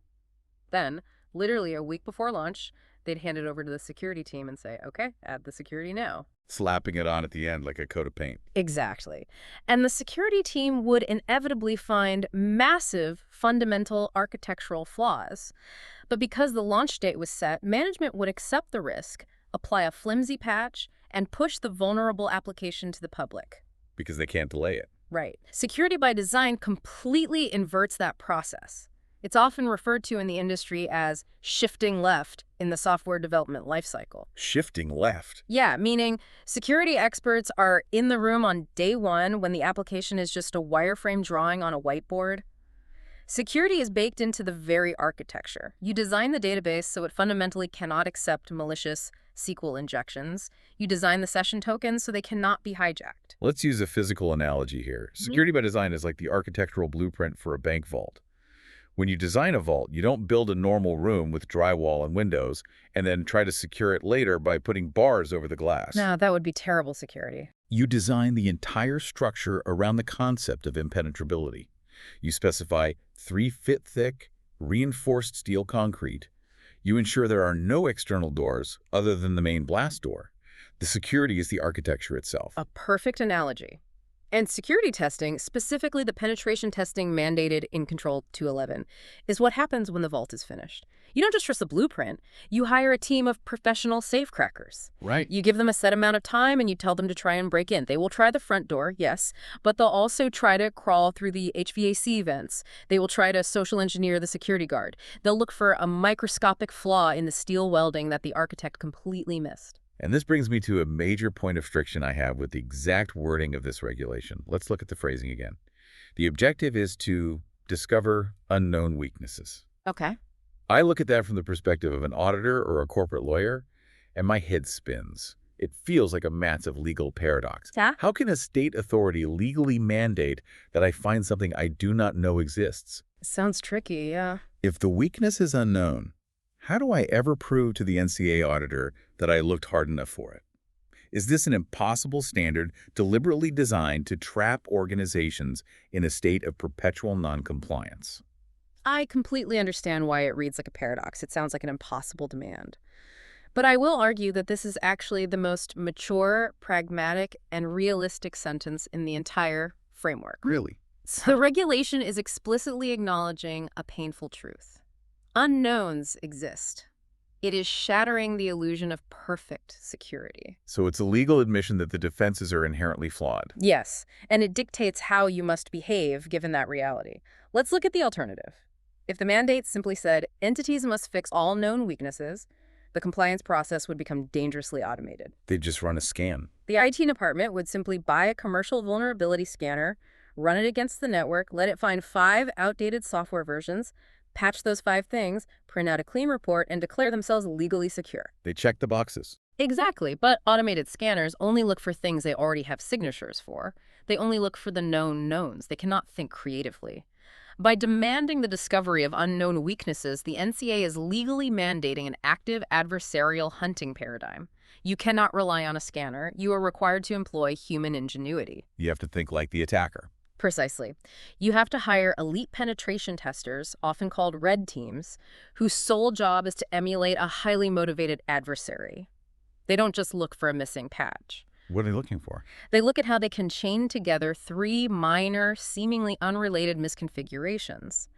Then, literally a week before launch, they'd hand it over to the security team and say, okay, add the security now. Slapping it on at the end like a coat of paint. Exactly. And the security team would inevitably find massive fundamental architectural flaws. But because the launch date was set, management would accept the risk, apply a flimsy patch, and push the vulnerable application to the public. Because they can't delay it. Right. Security by design completely inverts that process. It's often referred to in the industry as shifting left in the software development lifecycle. Shifting left. Yeah, meaning security experts are in the room on day one when the application is just a wireframe drawing on a whiteboard. Security is baked into the very architecture. You design the database so it fundamentally cannot accept malicious SQL injections. You design the session tokens so they cannot be hijacked. Let's use a physical analogy here. Security by design is like the architectural blueprint for a bank vault. When you design a vault, you don't build a normal room with drywall and windows and then try to secure it later by putting bars over the glass. No, that would be terrible security. You design the entire structure around the concept of impenetrability. You specify 3-foot thick, reinforced steel concrete. You ensure there are no external doors other than the main blast door. The security is the architecture itself. A perfect analogy. And security testing, specifically the penetration testing mandated in Control 2.11, is what happens when the vault is finished. You don't just trust the blueprint. You hire a team of professional safecrackers. Right. You give them a set amount of time and you tell them to try and break in. They will try the front door, yes, but they'll also try to crawl through the HVAC vents. They will try to social engineer the security guard. They'll look for a microscopic flaw in the steel welding that the architect completely missed. And this brings me to a major point of friction I have with the exact wording of this regulation. Let's look at the phrasing again. The objective is to discover unknown weaknesses. Okay. I look at that from the perspective of an auditor or a corporate lawyer, and my head spins. It feels like a massive legal paradox. Yeah? How can a state authority legally mandate that I find something I do not know exists? Sounds tricky, yeah. If the weakness is unknown, how do I ever prove to the NCA auditor that I looked hard enough for it? Is this an impossible standard deliberately designed to trap organizations in a state of perpetual noncompliance? I completely understand why it reads like a paradox. It sounds like an impossible demand. But I will argue that this is actually the most mature, pragmatic, and realistic sentence in the entire framework. Really? The regulation is explicitly acknowledging a painful truth. Unknowns exist. It is shattering the illusion of perfect security. So it's a legal admission that the defenses are inherently flawed. Yes, and it dictates how you must behave given that reality. Let's look at the alternative. If the mandate simply said entities must fix all known weaknesses, the compliance process would become dangerously automated. They just run a scan. The IT department would simply buy a commercial vulnerability scanner, run it against the network, let it find 5 outdated software versions, patch those 5 things, print out a clean report, and declare themselves legally secure. They check the boxes. Exactly, but automated scanners only look for things they already have signatures for. They only look for the known knowns. They cannot think creatively. By demanding the discovery of unknown weaknesses, the NCA is legally mandating an active adversarial hunting paradigm. You cannot rely on a scanner. You are required to employ human ingenuity. You have to think like the attacker. Precisely. You have to hire elite penetration testers, often called red teams, whose sole job is to emulate a highly motivated adversary. They don't just look for a missing patch. What are they looking for? They look at how they can chain together 3 minor, seemingly unrelated misconfigurations.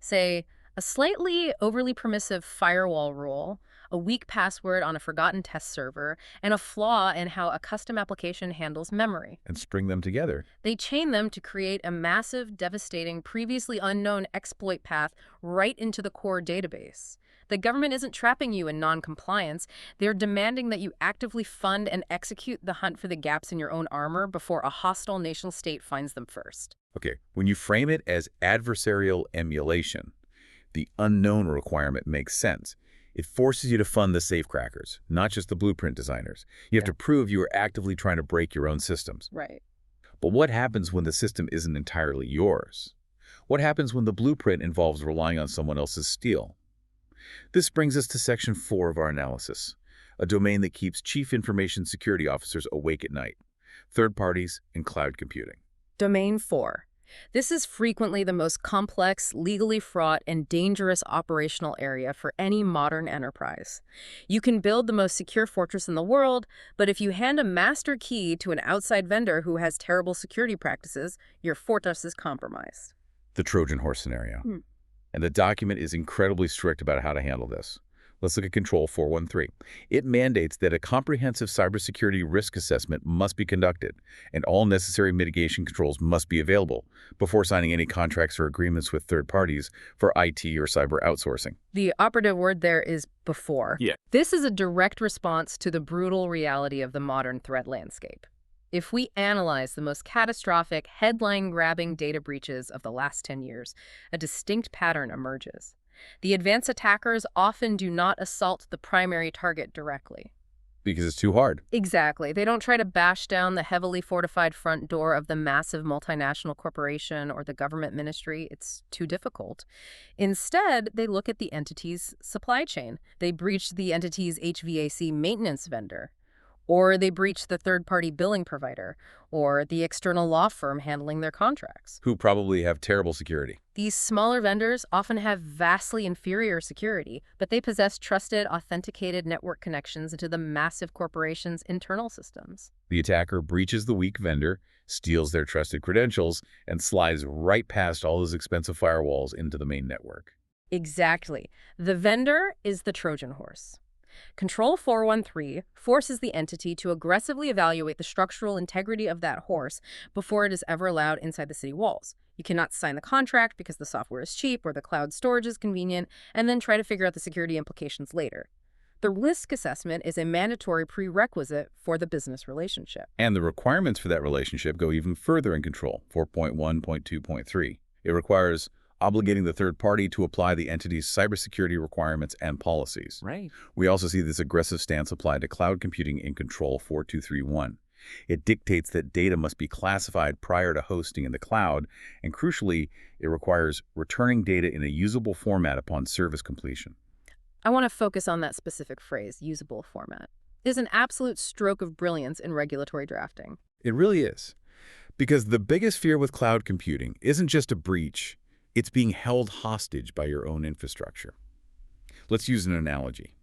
Say, a slightly overly permissive firewall rule, a weak password on a forgotten test server, and a flaw in how a custom application handles memory. And string them together. They chain them to create a massive, devastating, previously unknown exploit path right into the core database. The government isn't trapping you in non-compliance. They're demanding that you actively fund and execute the hunt for the gaps in your own armor before a hostile nation state finds them first. Okay, when you frame it as adversarial emulation, the unknown requirement makes sense. It forces you to fund the safecrackers, not just the blueprint designers. You have to prove you are actively trying to break your own systems. Right. But what happens when the system isn't entirely yours? What happens when the blueprint involves relying on someone else's steel? This brings us to Section 4 of our analysis, a domain that keeps Chief Information Security Officers awake at night: third parties and cloud computing. Domain 4. This is frequently the most complex, legally fraught, and dangerous operational area for any modern enterprise. You can build the most secure fortress in the world, but if you hand a master key to an outside vendor who has terrible security practices, your fortress is compromised. The Trojan horse scenario. And the document is incredibly strict about how to handle this. Let's look at Control 413. It mandates that a comprehensive cybersecurity risk assessment must be conducted, and all necessary mitigation controls must be available before signing any contracts or agreements with third parties for IT or cyber outsourcing. The operative word there is before. Yeah. This is a direct response to the brutal reality of the modern threat landscape. If we analyze the most catastrophic, headline-grabbing data breaches of the last 10 years, a distinct pattern emerges. The advanced attackers often do not assault the primary target directly. Because it's too hard. Exactly. They don't try to bash down the heavily fortified front door of the massive multinational corporation or the government ministry. It's too difficult. Instead, they look at the entity's supply chain. They breach the entity's HVAC maintenance vendor, or they breach the third-party billing provider, or the external law firm handling their contracts. Who probably have terrible security. These smaller vendors often have vastly inferior security, but they possess trusted, authenticated network connections into the massive corporation's internal systems. The attacker breaches the weak vendor, steals their trusted credentials, and slides right past all those expensive firewalls into the main network. Exactly. The vendor is the Trojan horse. Control 413 forces the entity to aggressively evaluate the structural integrity of that horse before it is ever allowed inside the city walls. You cannot sign the contract because the software is cheap or the cloud storage is convenient, and then try to figure out the security implications later. The risk assessment is a mandatory prerequisite for the business relationship. And the requirements for that relationship go even further in Control 4.1.2.3. It requires obligating the third party to apply the entity's cybersecurity requirements and policies. Right. We also see this aggressive stance applied to cloud computing in Control 4231. It dictates that data must be classified prior to hosting in the cloud, and crucially, it requires returning data in a usable format upon service completion. I want to focus on that specific phrase, usable format. It is an absolute stroke of brilliance in regulatory drafting. It really is. Because the biggest fear with cloud computing isn't just a breach, it's being held hostage by your own infrastructure. Let's use an analogy.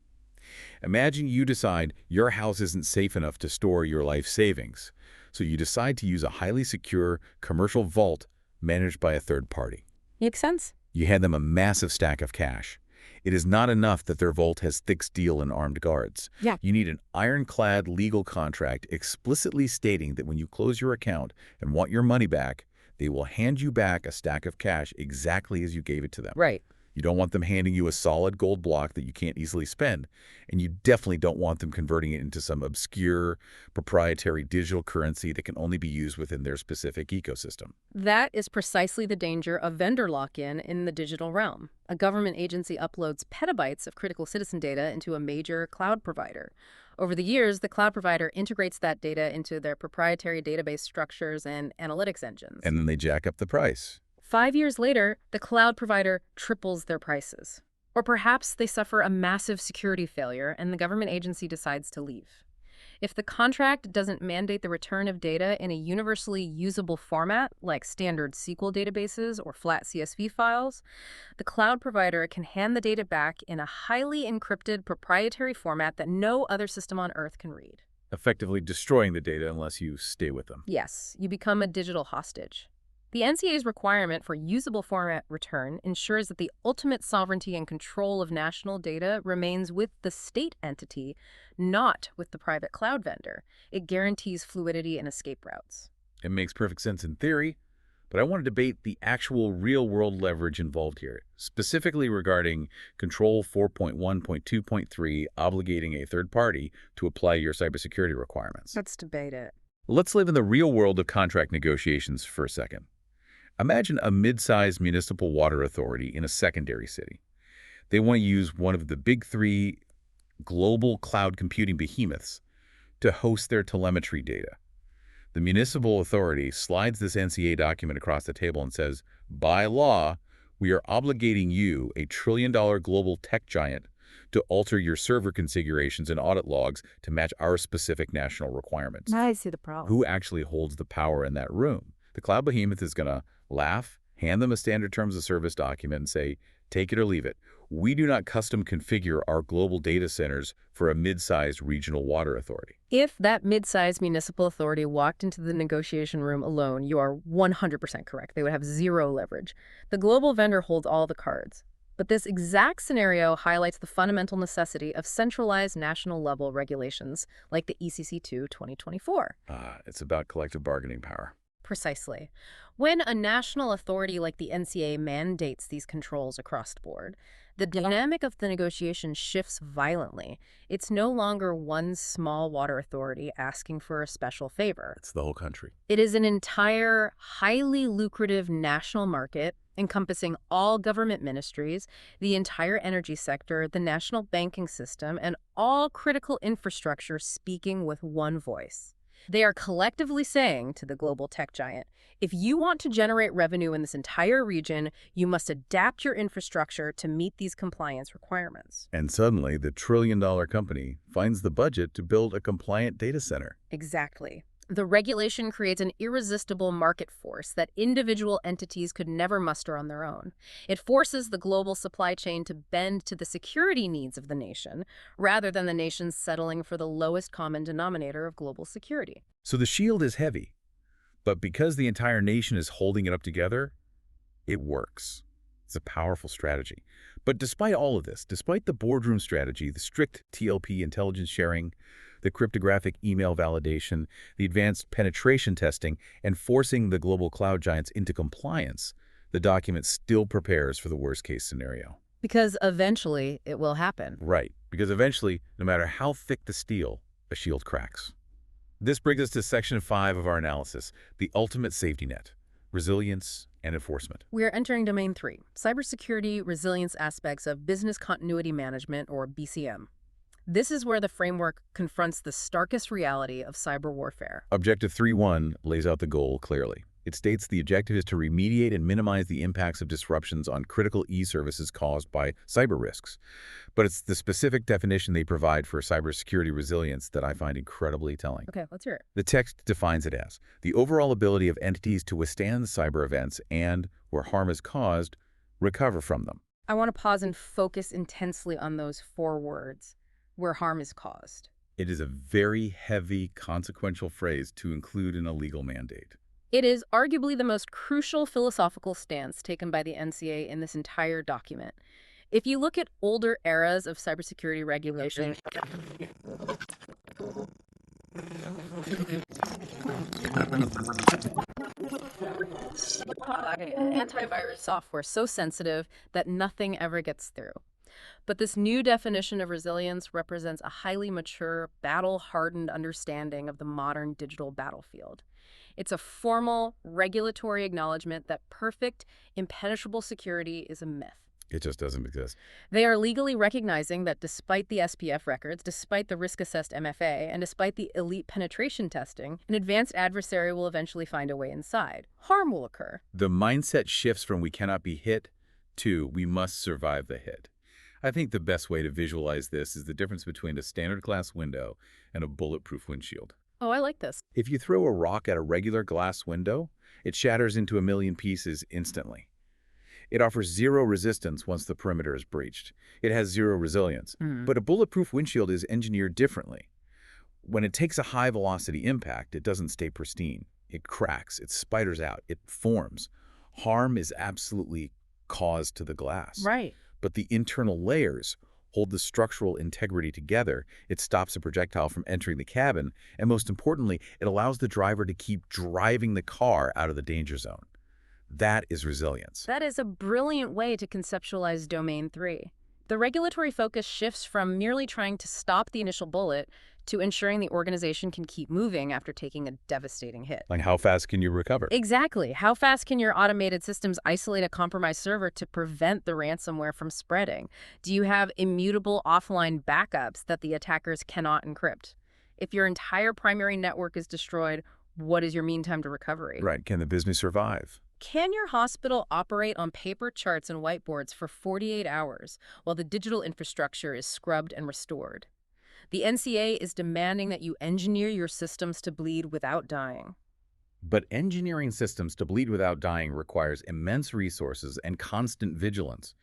Imagine you decide your house isn't safe enough to store your life savings, so you decide to use a highly secure commercial vault managed by a third party. Makes sense? You hand them a massive stack of cash. It is not enough that their vault has thick steel and armed guards. Yeah. You need an ironclad legal contract explicitly stating that when you close your account and want your money back, they will hand you back a stack of cash exactly as you gave it to them. Right. You don't want them handing you a solid gold block that you can't easily spend, and you definitely don't want them converting it into some obscure, proprietary digital currency that can only be used within their specific ecosystem. That is precisely the danger of vendor lock-in in the digital realm. A government agency uploads petabytes of critical citizen data into a major cloud provider. Over the years, the cloud provider integrates that data into their proprietary database structures and analytics engines. And then they jack up the price. 5 years later, the cloud provider triples their prices. Or perhaps they suffer a massive security failure and the government agency decides to leave. If the contract doesn't mandate the return of data in a universally usable format, like standard SQL databases or flat CSV files, the cloud provider can hand the data back in a highly encrypted proprietary format that no other system on Earth can read. Effectively destroying the data unless you stay with them. Yes, you become a digital hostage. The NCA's requirement for usable format return ensures that the ultimate sovereignty and control of national data remains with the state entity, not with the private cloud vendor. It guarantees fluidity and escape routes. It makes perfect sense in theory, but I want to debate the actual real-world leverage involved here, specifically regarding Control 4.1.2.3 obligating a third party to apply your cybersecurity requirements. Let's debate it. Let's live in the real world of contract negotiations for a second. Imagine a mid-sized municipal water authority in a secondary city. They want to use one of the big three global cloud computing behemoths to host their telemetry data. The municipal authority slides this NCA document across the table and says, by law, we are obligating you, a trillion-dollar global tech giant, to alter your server configurations and audit logs to match our specific national requirements. I see the problem. Who actually holds the power in that room? The cloud behemoth is going to laugh, hand them a standard terms of service document and say, take it or leave it. We do not custom configure our global data centers for a mid-sized regional water authority. If that mid-sized municipal authority walked into the negotiation room alone, you are 100% correct. They would have zero leverage. The global vendor holds all the cards. But this exact scenario highlights the fundamental necessity of centralized national-level regulations like the ECC2 2024. It's about collective bargaining power. Precisely. When a national authority like the NCA mandates these controls across the board, the dynamic of the negotiation shifts violently. It's no longer one small water authority asking for a special favor. It's the whole country. It is an entire, highly lucrative national market encompassing all government ministries, the entire energy sector, the national banking system, and all critical infrastructure speaking with one voice. They are collectively saying to the global tech giant, if you want to generate revenue in this entire region, you must adapt your infrastructure to meet these compliance requirements. And suddenly, the trillion-dollar company finds the budget to build a compliant data center. Exactly. The regulation creates an irresistible market force that individual entities could never muster on their own. It forces the global supply chain to bend to the security needs of the nation, rather than the nation settling for the lowest common denominator of global security. So the shield is heavy, but because the entire nation is holding it up together, it works. It's a powerful strategy. But despite all of this, despite the boardroom strategy, the strict TLP intelligence sharing, the cryptographic email validation, the advanced penetration testing, and forcing the global cloud giants into compliance, the document still prepares for the worst-case scenario. Because eventually it will happen. Right, because eventually, no matter how thick the steel, a shield cracks. This brings us to Section 5 of our analysis, the ultimate safety net, resilience and enforcement. We are entering Domain 3, cybersecurity resilience aspects of business continuity management, or BCM. This is where the framework confronts the starkest reality of cyber warfare. Objective 3.1 lays out the goal clearly. It states the objective is to remediate and minimize the impacts of disruptions on critical e-services caused by cyber risks. But it's the specific definition they provide for cybersecurity resilience that I find incredibly telling. Okay, let's hear it. The text defines it as the overall ability of entities to withstand cyber events and, where harm is caused, recover from them. I want to pause and focus intensely on those 4 words. Where harm is caused. It is a very heavy, consequential phrase to include in a legal mandate. It is arguably the most crucial philosophical stance taken by the NCA in this entire document. If you look at older eras of cybersecurity regulation, Antivirus software so sensitive that nothing ever gets through. But this new definition of resilience represents a highly mature, battle-hardened understanding of the modern digital battlefield. It's a formal, regulatory acknowledgement that perfect, impenetrable security is a myth. It just doesn't exist. They are legally recognizing that despite the SPF records, despite the risk-assessed MFA, and despite the elite penetration testing, an advanced adversary will eventually find a way inside. Harm will occur. The mindset shifts from we cannot be hit to we must survive the hit. I think the best way to visualize this is the difference between a standard glass window and a bulletproof windshield. Oh, I like this. If you throw a rock at a regular glass window, it shatters into a million pieces instantly. It offers zero resistance once the perimeter is breached. It has zero resilience. But a bulletproof windshield is engineered differently. When it takes a high-velocity impact, it doesn't stay pristine. It cracks, it spiders out, it forms. Harm is absolutely caused to the glass. Right. But the internal layers hold the structural integrity together. It stops a projectile from entering the cabin, and most importantly, it allows the driver to keep driving the car out of the danger zone. That is resilience. That is a brilliant way to conceptualize Domain 3. The regulatory focus shifts from merely trying to stop the initial bullet to ensuring the organization can keep moving after taking a devastating hit. Like, how fast can you recover? Exactly. How fast can your automated systems isolate a compromised server to prevent the ransomware from spreading? Do you have immutable offline backups that the attackers cannot encrypt? If your entire primary network is destroyed, what is your mean time to recovery? Right. Can the business survive? Can your hospital operate on paper charts and whiteboards for 48 hours while the digital infrastructure is scrubbed and restored? The NCA is demanding that you engineer your systems to bleed without dying. But engineering systems to bleed without dying requires immense resources and constant vigilance.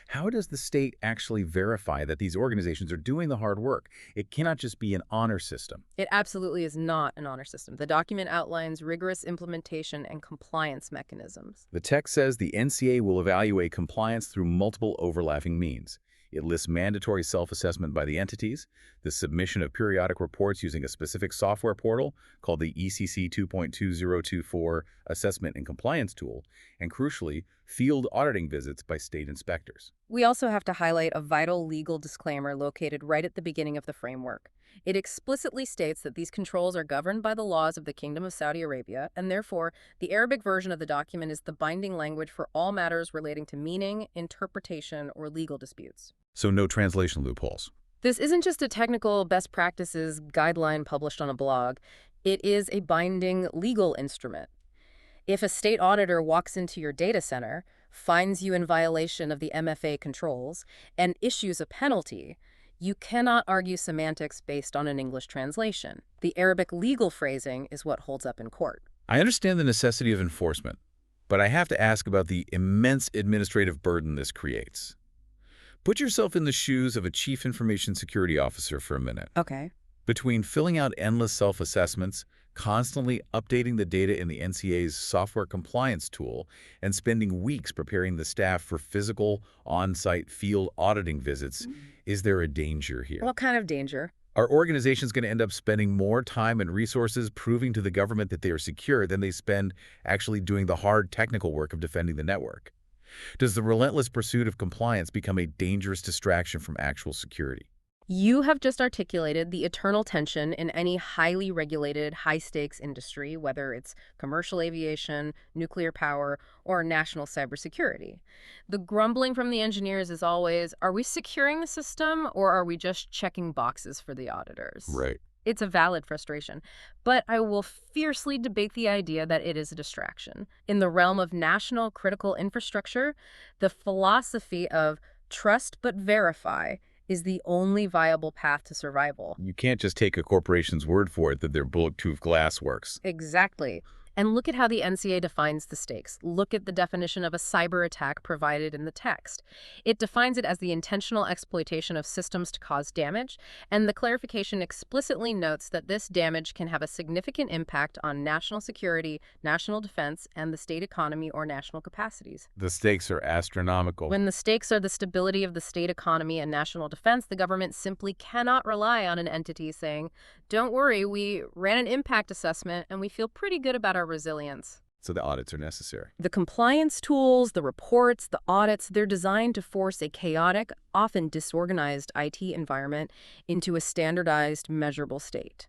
How does the state actually verify that these organizations are doing the hard work? It cannot just be an honor system. It absolutely is not an honor system. The document outlines rigorous implementation and compliance mechanisms. The text says the NCA will evaluate compliance through multiple overlapping means. It lists mandatory self-assessment by the entities, the submission of periodic reports using a specific software portal called the ECC 2.2024 Assessment and Compliance Tool, and crucially, field auditing visits by state inspectors. We also have to highlight a vital legal disclaimer located right at the beginning of the framework. It explicitly states that these controls are governed by the laws of the Kingdom of Saudi Arabia, and therefore, the Arabic version of the document is the binding language for all matters relating to meaning, interpretation, or legal disputes. So no translation loopholes. This isn't just a technical best practices guideline published on a blog. It is a binding legal instrument. If a state auditor walks into your data center, finds you in violation of the MFA controls, and issues a penalty, you cannot argue semantics based on an English translation. The Arabic legal phrasing is what holds up in court. I understand the necessity of enforcement, but I have to ask about the immense administrative burden this creates. Put yourself in the shoes of a chief information security officer for a minute. Okay. Between filling out endless self-assessments, constantly updating the data in the NCA's software compliance tool, and spending weeks preparing the staff for physical, on-site field auditing visits, is there a danger here? What kind of danger? Are organizations going to end up spending more time and resources proving to the government that they are secure than they spend actually doing the hard technical work of defending the network? Does the relentless pursuit of compliance become a dangerous distraction from actual security? You have just articulated the eternal tension in any highly regulated, high-stakes industry, whether it's commercial aviation, nuclear power, or national cybersecurity. The grumbling from the engineers is always, are we securing the system, or are we just checking boxes for the auditors? Right. It's a valid frustration, but I will fiercely debate the idea that it is a distraction. In the realm of national critical infrastructure, the philosophy of trust but verify is the only viable path to survival. You can't just take a corporation's word for it that their bulletproof glass works. Exactly. And look at how the NCA defines the stakes. Look at the definition of a cyber attack provided in the text. It defines it as the intentional exploitation of systems to cause damage, and the clarification explicitly notes that this damage can have a significant impact on national security, national defense, and the state economy or national capacities. The stakes are astronomical. When the stakes are the stability of the state economy and national defense, the government simply cannot rely on an entity saying, don't worry, we ran an impact assessment and we feel pretty good about our resilience. so the audits are necessary. The compliance tools, the reports, the audits, they're designed to force a chaotic, often disorganized IT environment into a standardized, measurable state.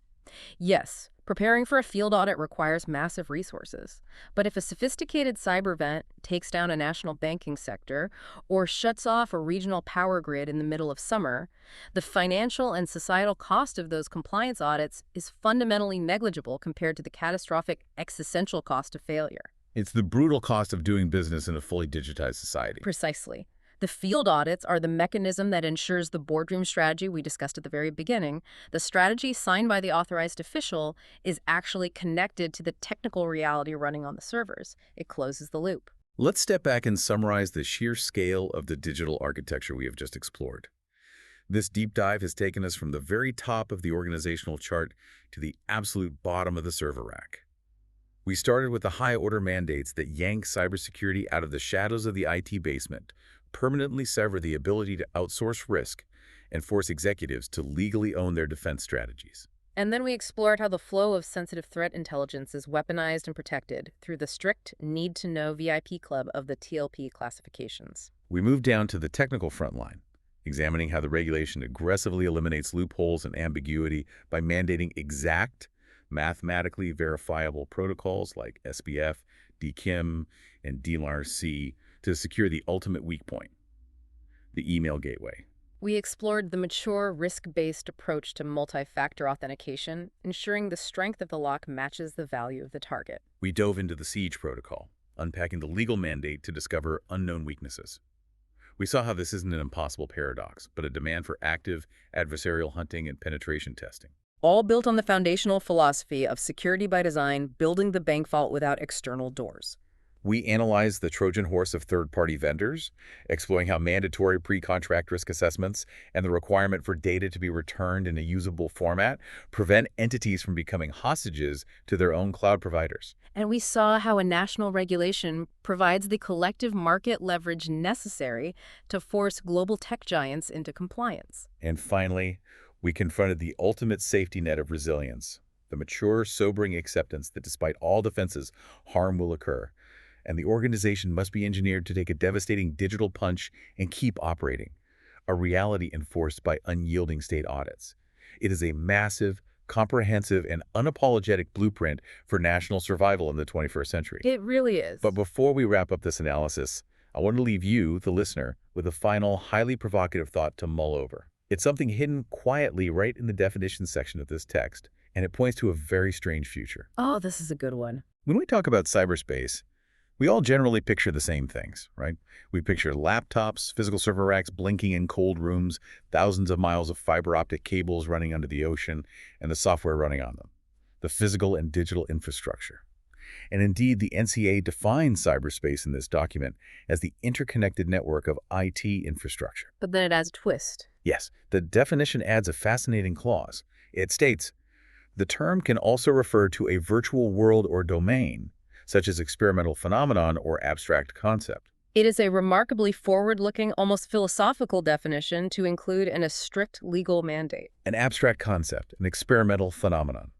Yes, preparing for a field audit requires massive resources. But if a sophisticated cyber event takes down a national banking sector or shuts off a regional power grid in the middle of summer, the financial and societal cost of those compliance audits is fundamentally negligible compared to the catastrophic existential cost of failure. It's the brutal cost of doing business in a fully digitized society. Precisely. The field audits are the mechanism that ensures the boardroom strategy we discussed at the very beginning, the strategy signed by the authorized official, is actually connected to the technical reality running on the servers. It closes the loop. Let's step back and summarize the sheer scale of the digital architecture we have just explored. This deep dive has taken us from the very top of the organizational chart to the absolute bottom of the server rack. We started with the high-order mandates that yank cybersecurity out of the shadows of the IT basement, permanently sever the ability to outsource risk, and force executives to legally own their defense strategies. And then we explored how the flow of sensitive threat intelligence is weaponized and protected through the strict need-to-know VIP club of the TLP classifications. We moved down to the technical front line, examining how the regulation aggressively eliminates loopholes and ambiguity by mandating exact, mathematically verifiable protocols like SPF, DKIM, and DLRC to secure the ultimate weak point, the email gateway. We explored the mature, risk-based approach to multi-factor authentication, ensuring the strength of the lock matches the value of the target. We dove into the siege protocol, unpacking the legal mandate to discover unknown weaknesses. We saw how this isn't an impossible paradox, but a demand for active adversarial hunting and penetration testing. All built on the foundational philosophy of security by design, building the bank vault without external doors. We analyzed the Trojan horse of third-party vendors, exploring how mandatory pre-contract risk assessments and the requirement for data to be returned in a usable format prevent entities from becoming hostages to their own cloud providers. And we saw how a national regulation provides the collective market leverage necessary to force global tech giants into compliance. And finally, we confronted the ultimate safety net of resilience, the mature, sobering acceptance that despite all defenses, harm will occur, and the organization must be engineered to take a devastating digital punch and keep operating, a reality enforced by unyielding state audits. It is a massive, comprehensive, and unapologetic blueprint for national survival in the 21st century. It really is. But before we wrap up this analysis, I want to leave you, the listener, with a final, highly provocative thought to mull over. It's something hidden quietly right in the definitions section of this text, and it points to a very strange future. Oh, this is a good one. When we talk about cyberspace, we all generally picture the same things, right? We picture laptops, physical server racks blinking in cold rooms, thousands of miles of fiber optic cables running under the ocean, and the software running on them, the physical and digital infrastructure. And indeed, the NCA defines cyberspace in this document as the interconnected network of IT infrastructure. But then it adds a twist. Yes, the definition adds a fascinating clause. It states, the term can also refer to a virtual world or domain, such as experimental phenomenon or abstract concept. It is a remarkably forward-looking, almost philosophical definition to include in a strict legal mandate. An abstract concept, an experimental phenomenon.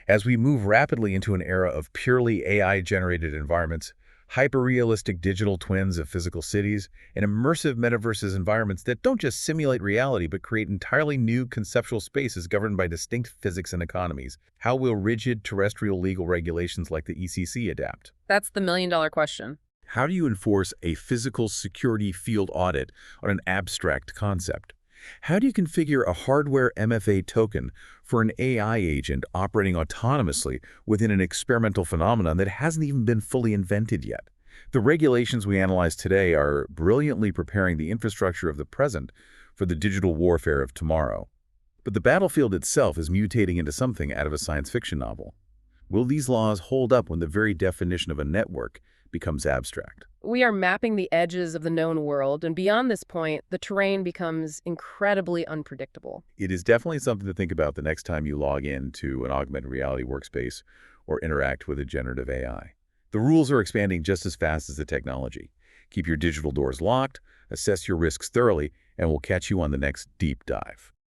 As we move rapidly into an era of purely AI-generated environments, hyper-realistic digital twins of physical cities, and immersive metaverses environments that don't just simulate reality but create entirely new conceptual spaces governed by distinct physics and economies, how will rigid terrestrial legal regulations like the ECC adapt? That's the million-dollar question. How do you enforce a physical security field audit on an abstract concept? How do you configure a hardware MFA token for an AI agent operating autonomously within an experimental phenomenon that hasn't even been fully invented yet? The regulations we analyze today are brilliantly preparing the infrastructure of the present for the digital warfare of tomorrow. But the battlefield itself is mutating into something out of a science fiction novel. Will these laws hold up when the very definition of a network becomes abstract? We are mapping the edges of the known world, and beyond this point, the terrain becomes incredibly unpredictable. It is definitely something to think about the next time you log into an augmented reality workspace or interact with a generative AI. The rules are expanding just as fast as the technology. Keep your digital doors locked, assess your risks thoroughly, and we'll catch you on the next deep dive.